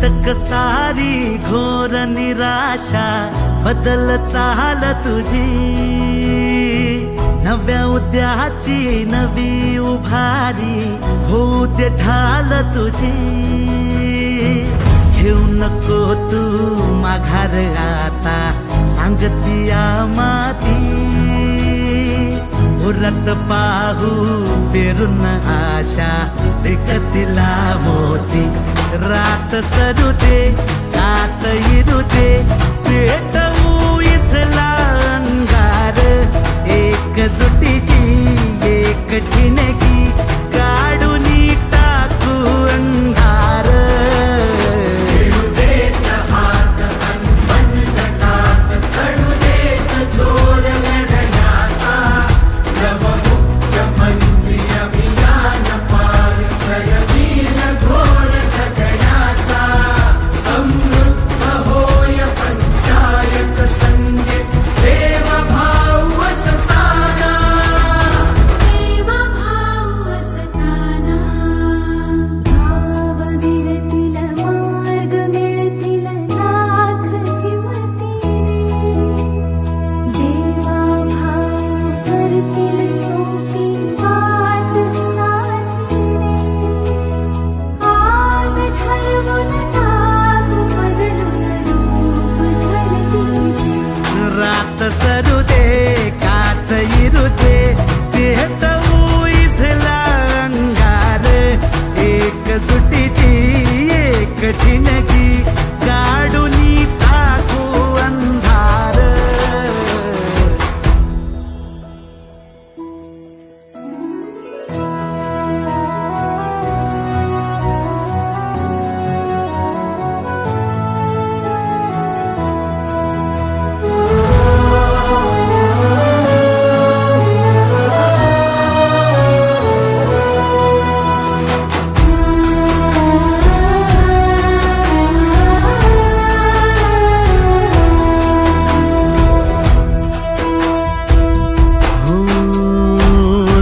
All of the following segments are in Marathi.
अटक सारी घोर निराशा बदल चाल तुझी, नव्या उद्याची नवी उभारी होऊ दे ढाल तुझी। घेऊ नको तू माघार आता सांगतिया माती, उरत पाहू पेरून आशा विकतिला मोती। रात सरू दे कात इरू दे पेटवू इथला अंगार, एकजुटीची एक ठिणगी काढून टाकू अंधार। खेळू देत हात अनबन गटात, चढू देत जोर लढण्याचा, नवमुख्यमंत्री अभियान पार सरवील घोर जगण्याचा। समृद्ध होय पंचायत संगीत देवभाव असताना, देवभाव असताना। भावविरतील मार्ग मिळतील लाख हिमतीने, देवाभाव करतील सोपी वाट साथीने। आज ठरवून टाकू बदलून रूप धरतीचे, रात सरू दे कात इरू दे पेटवू इथला अंगार, एकजुटीची एक ठिणगी काढून टाकू अंधार।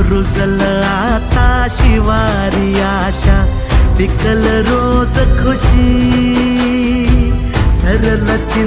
रुजल आता शिवारी आशा, पिकल रोज खुशी सरल चिंता।